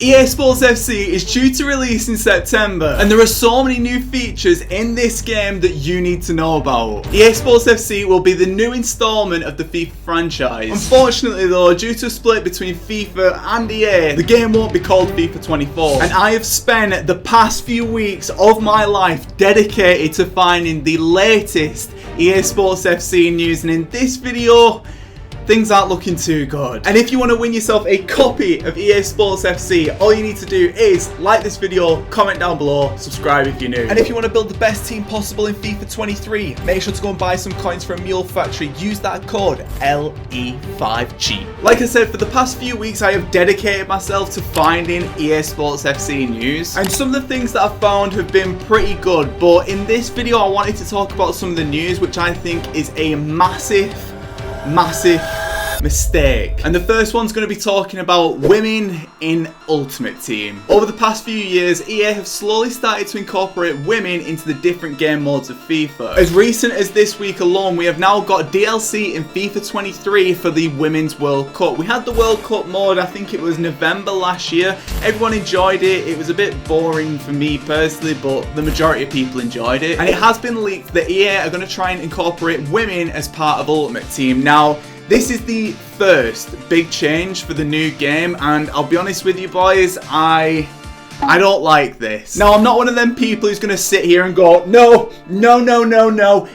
EA Sports FC is due to release in September, and there are so many new features in this game that you need to know about. EA Sports FC will be the new installment of the FIFA franchise. Unfortunately though, due to a split between FIFA and EA, the game won't be called FIFA 24. And I have spent the past few weeks of my life dedicated to finding the latest EA Sports FC news, and in this video, things aren't looking too good. And if you want to win yourself a copy of EA Sports FC, all you need to do is like this video, comment down below, subscribe if you're new. And if you want to build the best team possible in FIFA 23, make sure to go and buy some coins from Mule Factory. Use that code LE5G. Like I said, for the past few weeks I have dedicated myself to finding EA Sports FC news, and some of the things that I've found have been pretty good, but in this video I wanted to talk about some of the news which I think is a massive mistake. And the first one's going to be talking about women in Ultimate Team. Over the past few years, EA have slowly started to incorporate women into the different game modes of FIFA. As recent as this week alone, we have now got DLC in FIFA 23 for the Women's World Cup. We had the World Cup mode, I think it was November last year. Everyone enjoyed it. It was a bit boring for me personally, but the majority of people enjoyed it. And it has been leaked that EA are going to try and incorporate women as part of Ultimate Team. Now, this is the first big change for the new game, and I'll be honest with you boys, I don't like this. Now, I'm not one of them people who's going to sit here and go, no,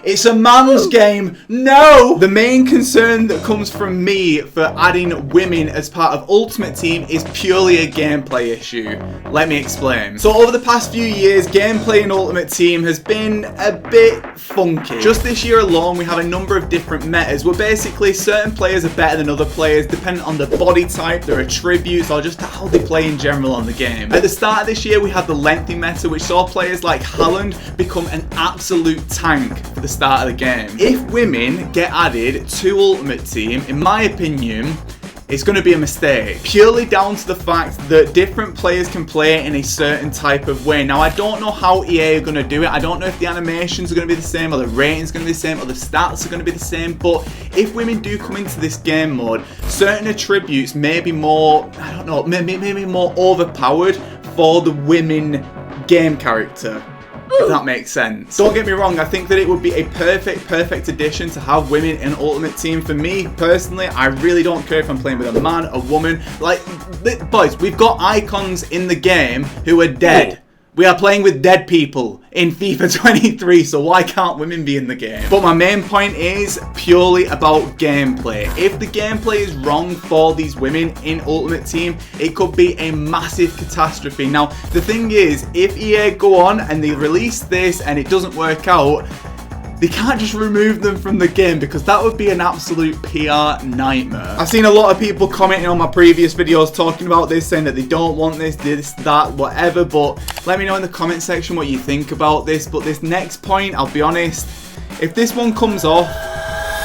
it's a man's game, no! The main concern that comes from me for adding women as part of Ultimate Team is purely a gameplay issue. Let me explain. So over the past few years, gameplay in Ultimate Team has been a bit funky. Just this year alone, we have a number of different metas where basically certain players are better than other players depending on the body type, their attributes, or just how they play in general on the game. At the start of this year, we had the lengthy meta, which saw players like Haaland become an absolute tank for the start of the game. If women get added to Ultimate Team, in my opinion, it's going to be a mistake, purely down to the fact that different players can play in a certain type of way. Now, I don't know how EA are going to do it. I don't know if the animations are going to be the same, or the ratings are going to be the same, or the stats are going to be the same, but if women do come into this game mode, certain attributes may be more, I don't know, maybe more overpowered for the women game character, if that makes sense. Don't get me wrong, I think that it would be a perfect addition to have women in Ultimate Team. For me, personally, I really don't care if I'm playing with a man, a woman. Like, boys, we've got icons in the game who are dead. We are playing with dead people in FIFA 23, so why can't women be in the game? But my main point is purely about gameplay. If the gameplay is wrong for these women in Ultimate Team, it could be a massive catastrophe. Now, the thing is, if EA go on and they release this and it doesn't work out, they can't just remove them from the game, because that would be an absolute PR nightmare. I've seen a lot of people commenting on my previous videos talking about this, saying that they don't want this, that, whatever, but let me know in the comment section what you think about this. But this next point, I'll be honest, if this one comes off,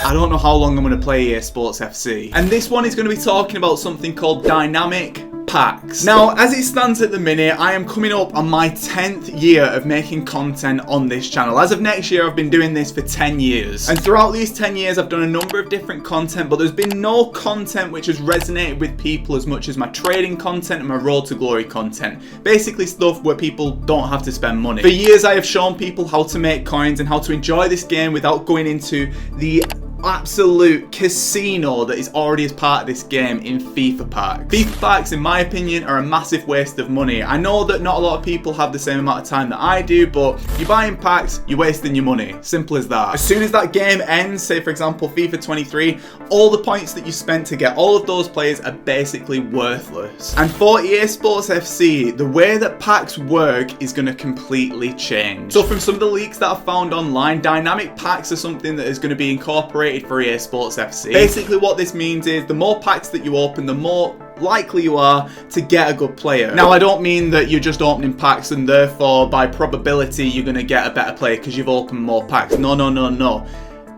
I don't know how long I'm going to play EA Sports FC. And this one is going to be talking about something called dynamic packs. Now, as it stands at the minute, I am coming up on my 10th year of making content on this channel. As of next year, I've been doing this for 10 years. And throughout these 10 years, I've done a number of different content, but there's been no content which has resonated with people as much as my trading content and my Road to Glory content. Basically stuff where people don't have to spend money. For years, I have shown people how to make coins and how to enjoy this game without going into the absolute casino that is already as part of this game in FIFA packs. FIFA packs, in my opinion, are a massive waste of money. I know that not a lot of people have the same amount of time that I do, but you're buying packs, you're wasting your money. Simple as that. As soon as that game ends, say for example FIFA 23, all the points that you spent to get all of those players are basically worthless. And for EA Sports FC, the way that packs work is going to completely change. So from some of the leaks that I've found online, dynamic packs are something that is going to be incorporated for EA Sports FC. Basically what this means is the more packs that you open, the more likely you are to get a good player. Now, I don't mean that you're just opening packs and therefore by probability you're going to get a better player because you've opened more packs. No.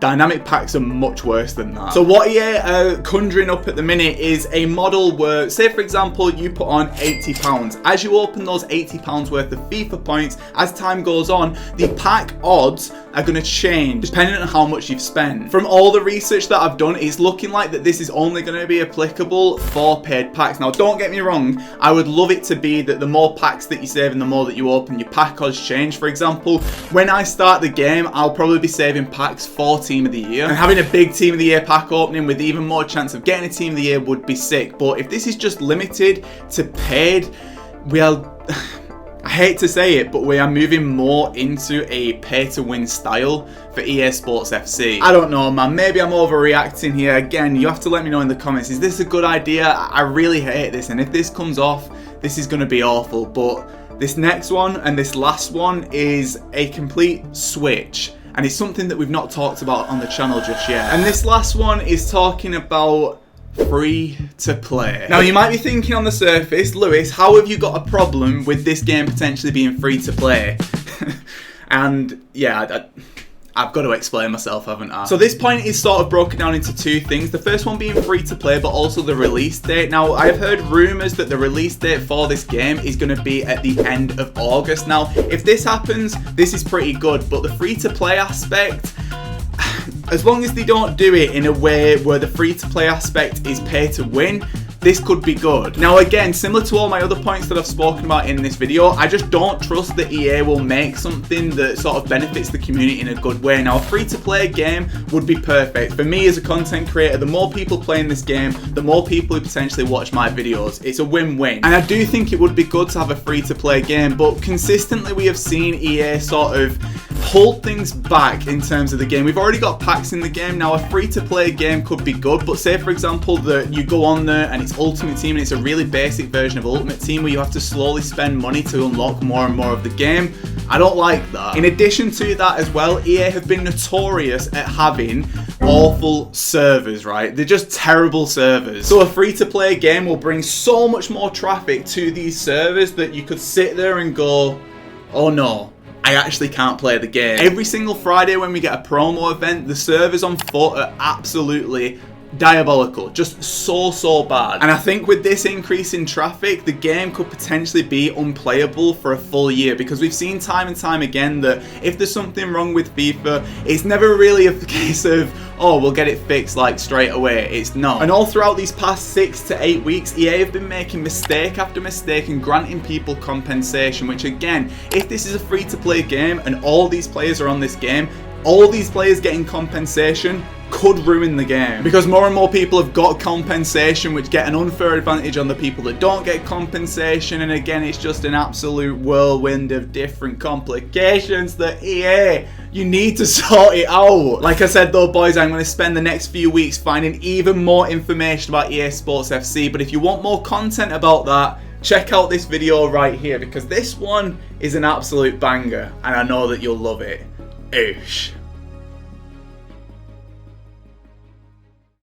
Dynamic packs are much worse than that. So what EA are conjuring up at the minute is a model where, say for example, you put on £80. As you open those £80 worth of FIFA points, as time goes on, the pack odds are going to change depending on how much you've spent. From all the research that I've done, it's looking like that this is only going to be applicable for paid packs. Now, don't get me wrong, I would love it to be that the more packs that you save and the more that you open, your pack odds change. For example, when I start the game, I'll probably be saving packs for Team of the Year, and having a big Team of the Year pack opening with even more chance of getting a Team of the Year would be sick. But if this is just limited to paid, we are I hate to say it, but we are moving more into a pay-to-win style for EASPORTSFC. I don't know, man. Maybe I'm overreacting here. Again, you have to let me know in the comments. Is this a good idea? I really hate this, and if this comes off, this is going to be awful. But this next one and this last one is a complete switch, and it's something that we've not talked about on the channel just yet. And this last one is talking about free to play. Now you might be thinking on the surface, Lewis, how have you got a problem with this game potentially being free to play? And yeah, I've got to explain myself, haven't I? So this point is sort of broken down into two things. The first one being free to play, but also the release date. Now, I've heard rumours that the release date for this game is going to be at the end of August. Now, if this happens, this is pretty good, but the free to play aspect, as long as they don't do it in a way where the free to play aspect is pay to win, this could be good. Now again, similar to all my other points that I've spoken about in this video, I just don't trust that EA will make something that sort of benefits the community in a good way. Now a free to play game would be perfect. For me as a content creator, the more people playing this game, the more people who potentially watch my videos. It's a win-win. And I do think it would be good to have a free to play game, but consistently we have seen EA sort of hold things back in terms of the game. We've already got packs in the game. Now a free to play game could be good, but say for example that you go on there and it's Ultimate Team and it's a really basic version of Ultimate Team where you have to slowly spend money to unlock more and more of the game. I don't like that. In addition to that as well, EA have been notorious at having awful servers, right? They're just terrible servers. So a free to play game will bring so much more traffic to these servers that you could sit there and go, oh no, I actually can't play the game. Every single Friday when we get a promo event, the servers on foot are absolutely diabolical, just so bad. And I think with this increase in traffic, the game could potentially be unplayable for a full year, because we've seen time and time again that if there's something wrong with FIFA, it's never really a case of, oh, we'll get it fixed like straight away. It's not. And all throughout these past 6 to 8 weeks, EA have been making mistake after mistake and granting people compensation, which again, if this is a free to play game and all these players are on this game, all these players getting compensation could ruin the game, because more and more people have got compensation, which get an unfair advantage on the people that don't get compensation. And again, it's just an absolute whirlwind of different complications that EA, you need to sort it out. Like I said though, boys, I'm going to spend the next few weeks finding even more information about EASPORTSFC, but if you want more content about that, check out this video right here, because this one is an absolute banger and I know that you'll love it. Oosh.